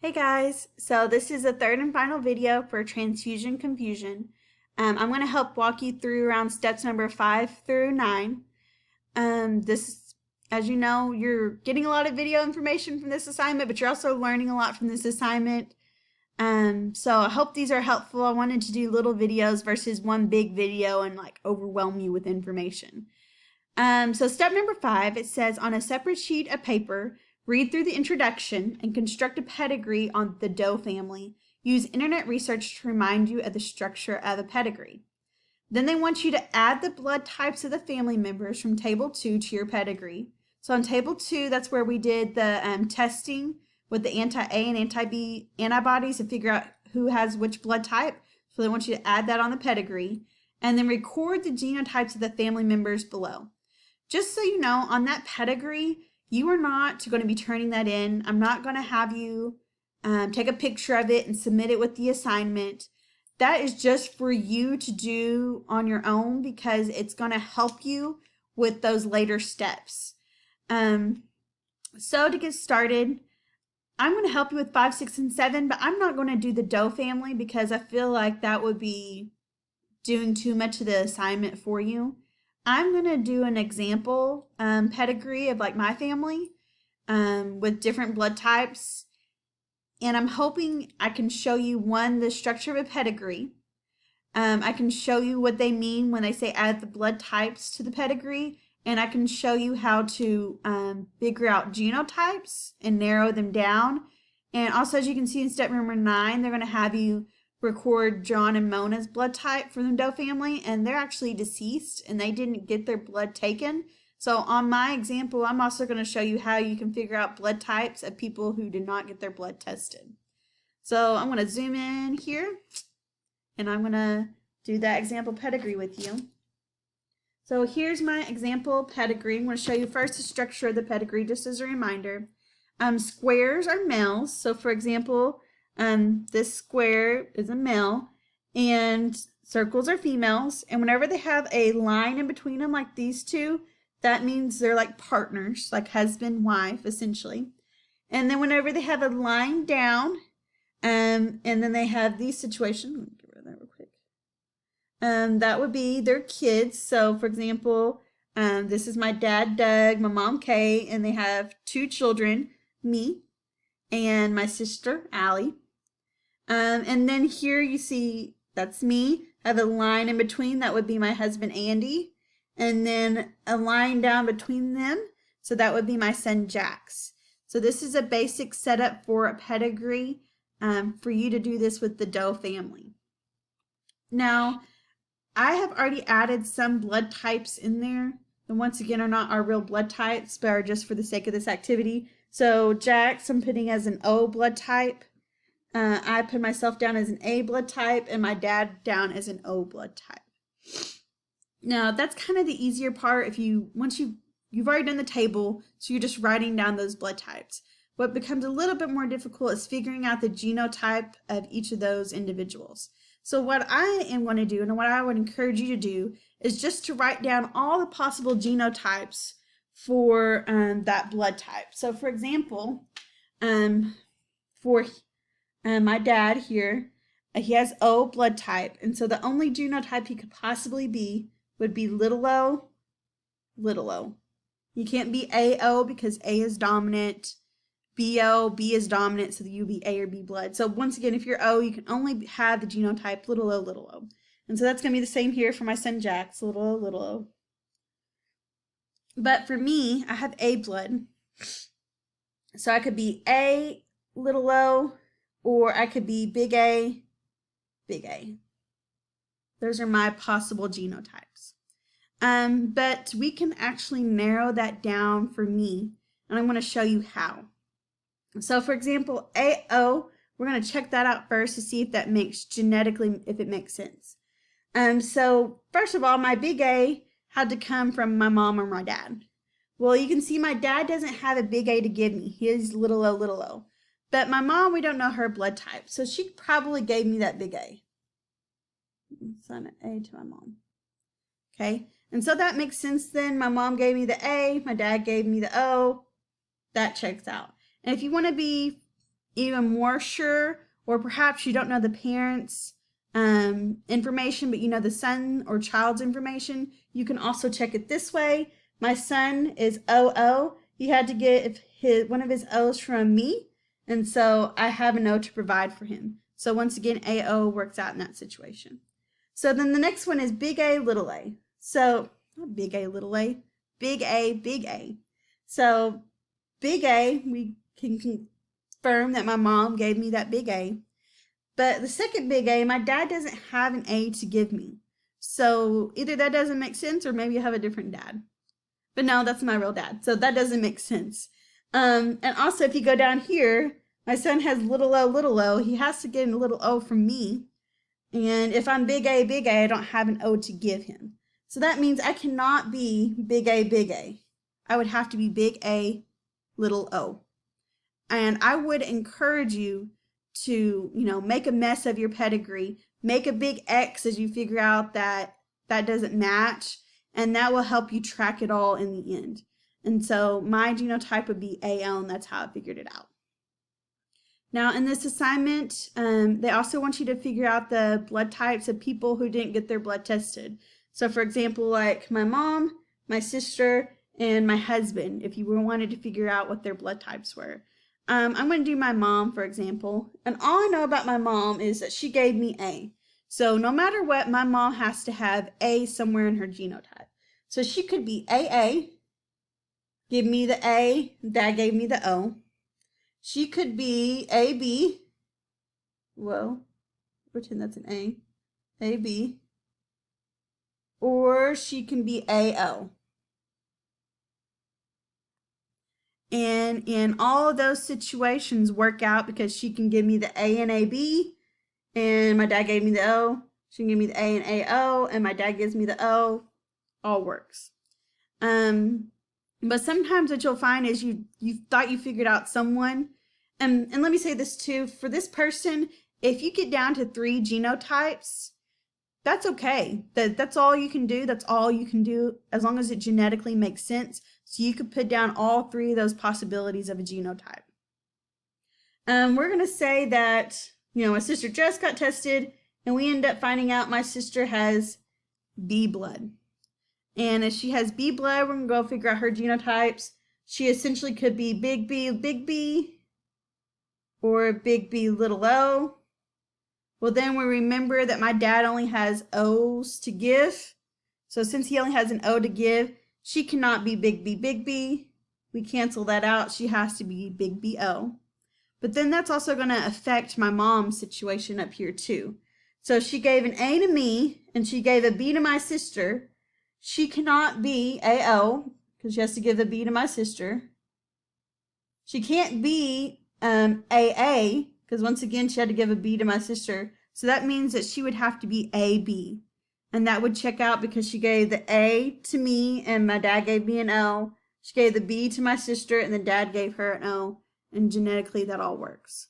Hey guys, so this is the third and final video for Transfusion Confusion. I'm going to help walk you through around steps number 5 through 9. As you know, you're getting a lot of video information from this assignment, but you're also learning a lot from this assignment. So I hope these are helpful. I wanted to do little videos versus one big video and like overwhelm you with information. So step number 5, it says on a separate sheet of paper, read through the introduction and construct a pedigree on the Doe family. Use internet research to remind you of the structure of a pedigree. Then they want you to add the blood types of the family members from table 2 to your pedigree. So on table 2, that's where we did the testing with the anti-A and anti-B antibodies to figure out who has which blood type. So they want you to add that on the pedigree and then record the genotypes of the family members below. Just so you know, on that pedigree, you are not going to be turning that in. I'm not going to have you take a picture of it and submit it with the assignment. That is just for you to do on your own because it's going to help you with those later steps. So to get started, I'm going to help you with 5, 6, and 7, but I'm not going to do the Doe family because I feel like that would be doing too much of the assignment for you. I'm going to do an example pedigree of like my family with different blood types. And I'm hoping I can show you, one, the structure of a pedigree. I can show you what they mean when they say add the blood types to the pedigree. And I can show you how to figure out genotypes and narrow them down. And also, as you can see in step number 9, they're going to have you record John and Mona's blood type from the Doe family, and they're actually deceased and they didn't get their blood taken. So on my example, I'm also going to show you how you can figure out blood types of people who did not get their blood tested. So I'm going to zoom in here and I'm going to do that example pedigree with you. So here's my example pedigree. I'm going to show you first the structure of the pedigree just as a reminder. Squares are males. So for example, this square is a male and circles are females. And whenever they have a line in between them like these two, that means they're like partners, like husband, wife, essentially. And then whenever they have a line down, and then they have these situations, let me get rid of that real quick. That would be their kids. So for example, this is my dad, Doug, my mom, Kay, and they have 2 children, me and my sister, Allie. And then here you see, that's me. I have a line in between, that would be my husband, Andy. And then a line down between them, so that would be my son, Jax. So this is a basic setup for a pedigree for you to do this with the Doe family. Now, I have already added some blood types in there. And once again, are not our real blood types, but are just for the sake of this activity. So Jax, I'm putting as an O blood type. I put myself down as an A blood type and my dad down as an O blood type. Now that's kind of the easier part if once you've already done the table, so you're just writing down those blood types. What becomes a little bit more difficult is figuring out the genotype of each of those individuals. So what I am going to do, and what I would encourage you to do, is just to write down all the possible genotypes for that blood type. So for example, for my dad here, he has O blood type, and so the only genotype he could possibly be would be little o, little o. You can't be AO because A is dominant, BO, B is dominant, so you would be A or B blood. So once again, if you're O, you can only have the genotype little o, little o. And so that's going to be the same here for my son Jax, little o, little o. But for me, I have A blood. So I could be A, little o, or I could be big A, big A. Those are my possible genotypes. But we can actually narrow that down for me, and I'm going to show you how. So for example, AO, we're going to check that out first to see if that makes genetically, if it makes sense. So first of all, my big A had to come from my mom or my dad. Well, you can see my dad doesn't have a big A to give me. He is little o, little o. But my mom, we don't know her blood type, so she probably gave me that big A. Son A to my mom. Okay, and so that makes sense then. My mom gave me the A, my dad gave me the O. That checks out. And if you want to be even more sure, or perhaps you don't know the parents' information, but you know the son or child's information, you can also check it this way. My son is OO. He had to get one of his O's from me, and so I have an O to provide for him. So once again, AO works out in that situation. So then the next one is big A, little a. So not big A, little a, big A, big A. So big A, we can confirm that my mom gave me that big A. But the second big A, my dad doesn't have an A to give me. So either that doesn't make sense or maybe I have a different dad. But no, that's my real dad. So that doesn't make sense. And also if you go down here, my son has little o, he has to get a little O from me. And if I'm big A, I don't have an O to give him. So that means I cannot be big A, big A. I would have to be big A, little o. And I would encourage you to, make a mess of your pedigree, make a big X as you figure out that that doesn't match, and that will help you track it all in the end. And so my genotype would be AL, and that's how I figured it out. Now in this assignment, they also want you to figure out the blood types of people who didn't get their blood tested. So for example, like my mom, my sister, and my husband, if you wanted to figure out what their blood types were. I'm going to do my mom, for example. And all I know about my mom is that she gave me A. So no matter what, my mom has to have A somewhere in her genotype. So she could be AA, give me the A, Dad gave me the O. She could be AB, whoa, pretend that's an A, AB. Or she can be AO. And in all of those situations work out because she can give me the A and AB, and my dad gave me the O. She can give me the A and AO, and my dad gives me the O. All works. But sometimes what you'll find is you thought you figured out someone. And let me say this too, for this person, if you get down to 3 genotypes, that's okay. That's all you can do. That's all you can do as long as it genetically makes sense. So you could put down all 3 of those possibilities of a genotype. We're going to say that, my sister just got tested and we end up finding out my sister has B blood. And if she has B blood, we're going to go figure out her genotypes. She essentially could be big B, or big B, little o. Well, then we remember that my dad only has O's to give. So since he only has an O to give, she cannot be big B. We cancel that out. She has to be big BO. But then that's also going to affect my mom's situation up here too. So she gave an A to me and she gave a B to my sister. She cannot be AO because she has to give a B to my sister. She can't be AA because once again she had to give a B to my sister. So that means that she would have to be AB. And that would check out because she gave the A to me and my dad gave me an O. She gave the B to my sister and the dad gave her an O. And genetically that all works.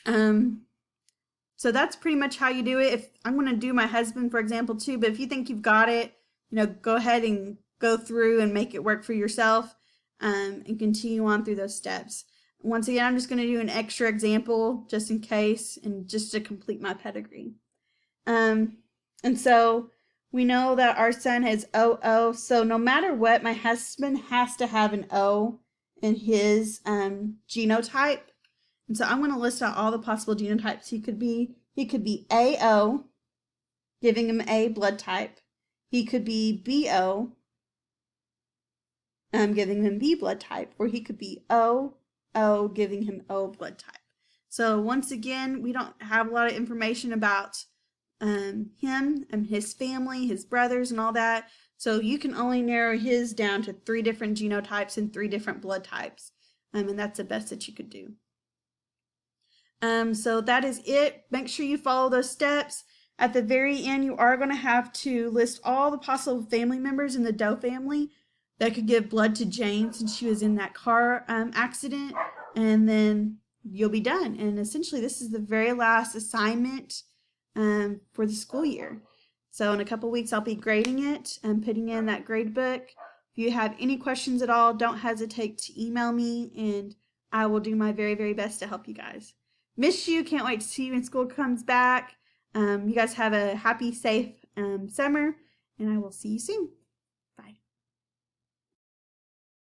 So that's pretty much how you do it. If I'm going to do my husband, for example, too. But if you think you've got it, go ahead and go through and make it work for yourself and continue on through those steps. Once again, I'm just going to do an extra example just in case and just to complete my pedigree. And so we know that our son has OO. So no matter what, my husband has to have an O in his genotype. And so I'm going to list out all the possible genotypes he could be. He could be AO, giving him A blood type. He could be BO, giving him B blood type. Or he could be OO, giving him O blood type. So once again, we don't have a lot of information about him and his family, his brothers and all that. So you can only narrow his down to 3 different genotypes and 3 different blood types. And that's the best that you could do. So that is it. Make sure you follow those steps. At the very end, you are going to have to list all the possible family members in the Doe family that could give blood to Jane since she was in that car accident. And then you'll be done. And essentially, this is the very last assignment for the school year. So in a couple weeks, I'll be grading it and putting in that grade book. If you have any questions at all, don't hesitate to email me and I will do my very, very best to help you guys. Miss you. Can't wait to see you when school comes back. You guys have a happy, safe summer, and I will see you soon. Bye.